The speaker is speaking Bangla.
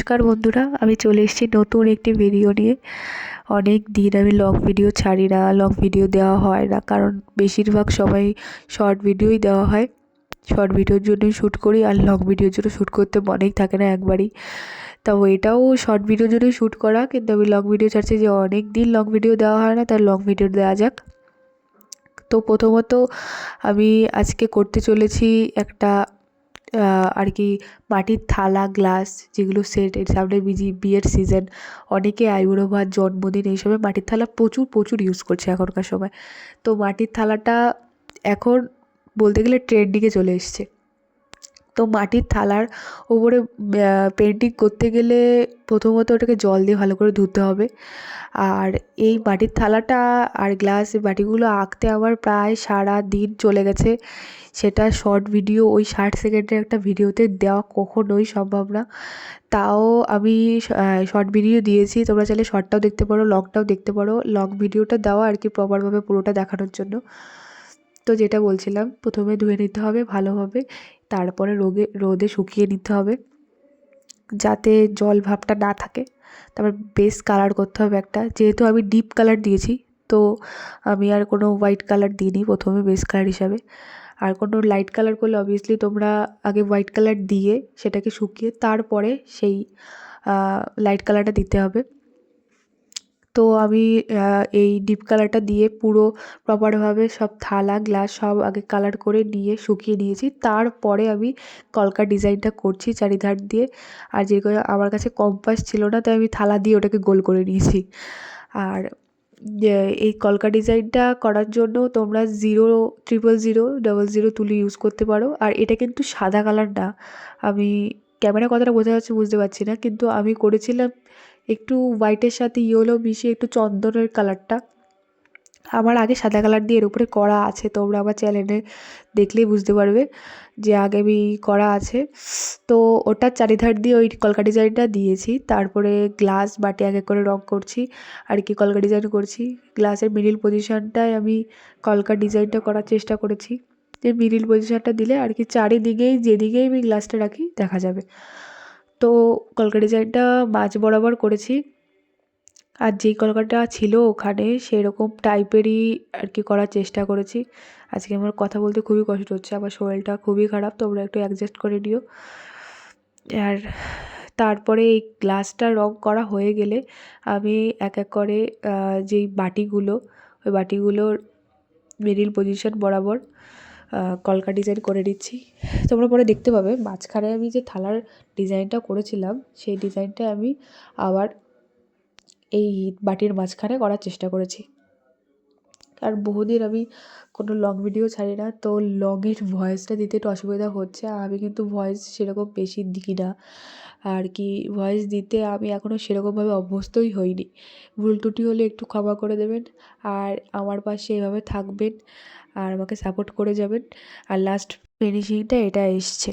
নমস্কার বন্ধুরা, আমি চলে এসেছি নতুন একটি ভিডিও নিয়ে। অনেক দিন আমি লং ভিডিও ছাড়ি না, লং ভিডিও দেওয়া হয় না, কারণ বেশিরভাগ সময় শর্ট ভিডিওই দেওয়া হয়। শর্ট ভিডিওর জন্যই শ্যুট করি, আর লং ভিডিওর জন্য শ্যুট করতে মনেই থাকে না একবারই। তাও এটাও শর্ট ভিডিওর জন্যই শ্যুট করা, কিন্তু আমি লং ভিডিও ছাড়ছি যে অনেক দিন লং ভিডিও দেওয়া হয় না, তাই লং ভিডিও দেওয়া যাক। তো প্রথমত আমি আজকে করতে চলেছি একটা আর কি মাটির থালা, গ্লাস, যেগুলো সেট, এর সামনে বিয়ের সিজন, অনেকে আইবুড়ো ভাত, জন্মদিন এইসবে মাটির থালা প্রচুর প্রচুর ইউজ করছে এখনকার সময়। তো মাটির থালাটা এখন বলতে গেলে ট্রেন্ডিংয়ে চলে এসছে। তো মাটির থালার ওপরে পেন্টিং করতে গেলে প্রথমত ওটাকে জল দিয়ে ভালো করে ধুতে হবে। আর এই মাটির থালাটা আর গ্লাস বাটিগুলো আঁকতে আমার প্রায় সারা দিন চলে গেছে। সেটা শর্ট ভিডিও, ওই 60 সেকেন্ডের একটা ভিডিওতে দেওয়া কখনোই সম্ভব না। তাও আমি শর্ট ভিডিও দিয়েছি, তোমরা চাইলে শর্টটাও দেখতে পারো, লংটাও দেখতে পারো। লং ভিডিওটা দেওয়া আর কি প্রপারভাবে পুরোটা দেখানোর জন্য। তো যেটা বলছিলাম, প্রথমে ধুয়ে নিতে হবে ভালোভাবে, তারপরে রোদে শুকিয়ে নিতে হবে যাতে জল ভাবটা না থাকে। তারপর বেস কালার করতে হবে একটা, যেহেতু আমি ডিপ কালার দিয়েছি, তো আমি আর কোনো হোয়াইট কালার দিইনি প্রথমে বেস কালার হিসাবে। আর কোনো লাইট কালার করলে অবভিয়াসলি তোমরা আগে হোয়াইট কালার দিয়ে সেটাকে শুকিয়ে তারপরে সেই লাইট কালারটা দিতে হবে। তো আমি এই ডিপ কালারটা দিয়ে পুরো প্রপারভাবে সব থালা, গ্লাস সব আগে কালার করে নিয়ে শুকিয়ে নিয়েছি। তারপরে আমি কলকা ডিজাইনটা করছি চারিধার দিয়ে। আর যেগুলো আমার কাছে কম্পাস ছিল না, তাই আমি থালা দিয়ে ওটাকে গোল করে নিয়েছি। আর এই কলকা ডিজাইনটা করার জন্য তোমরা 0000000 তুলি ইউজ করতে পারো। আর এটা কিন্তু সাদা কালার না। আমি ক্যামেরা কতটা বোঝা যাচ্ছে বুঝতে পারছি না, কিন্তু আমি করেছিলাম একটু হোয়াইটের সাথে ইয়েলো মিশিয়ে একটু চন্দনের কালারটা। আমার আগে সাদা কালার দিয়ে এর উপরে করা আছে, তোমরা আমার চ্যানেলে দেখলেই বুঝতে পারবে যে আগে আমি করা আছে। তো ওটার চারিধার দিয়ে ওই কলকা ডিজাইনটা দিয়েছি। তারপরে গ্লাস, বাটি এক এক করে রং করছি আর কি কলকা ডিজাইন করছি। গ্লাসের মিডিল পজিশনটায় আমি কলকা ডিজাইনটা করার চেষ্টা করেছি, যে মিডিল পজিশনটা দিলে আর কি চারিদিকেই যেদিকেই আমি গ্লাসটা রাখি দেখা যাবে। তো কলকা ডিজাইনটা মাঝ বরাবর করেছি। আর যেই কলকাটা ছিল ওখানে সেরকম টাইপেরই আর কি করার চেষ্টা করেছি। আজকে আমার কথা বলতে খুবই কষ্ট হচ্ছে, আমার শরীরটা খুবই খারাপ, তোমরা একটু অ্যাডজাস্ট করে নিও। আর তারপরে এই গ্লাসটা রং করা হয়ে গেলে আমি এক এক করে যেই বাটিগুলো, ওই বাটিগুলোর মিডিল পজিশন বরাবর কলকা ডিজাইন করে নিচ্ছি। তোমরা পরে দেখতে পাবে মাঝখানে আমি যে থালার ডিজাইনটা করেছিলাম সেই ডিজাইনটা আমি আবার এই বাটির মাঝখানে করার চেষ্টা করেছি। আর বহুদিন আমি কোনো লং ভিডিও ছাড়ি না, তো লংয়ের ভয়েসটা দিতে একটু অসুবিধা হচ্ছে। আমি কিন্তু ভয়েস সেরকম বেশি দিই না আর কি। ভয়েস দিতে আমি এখনও সেরকমভাবে অভ্যস্তই হইনি। ভুল ত্রুটি হলে একটু ক্ষমা করে দেবেন, আর আমার পাশে এভাবে থাকবেন আর আমাকে সাপোর্ট করে যাবেন। আর লাস্ট ফিনিশিংটা এটা এসছে।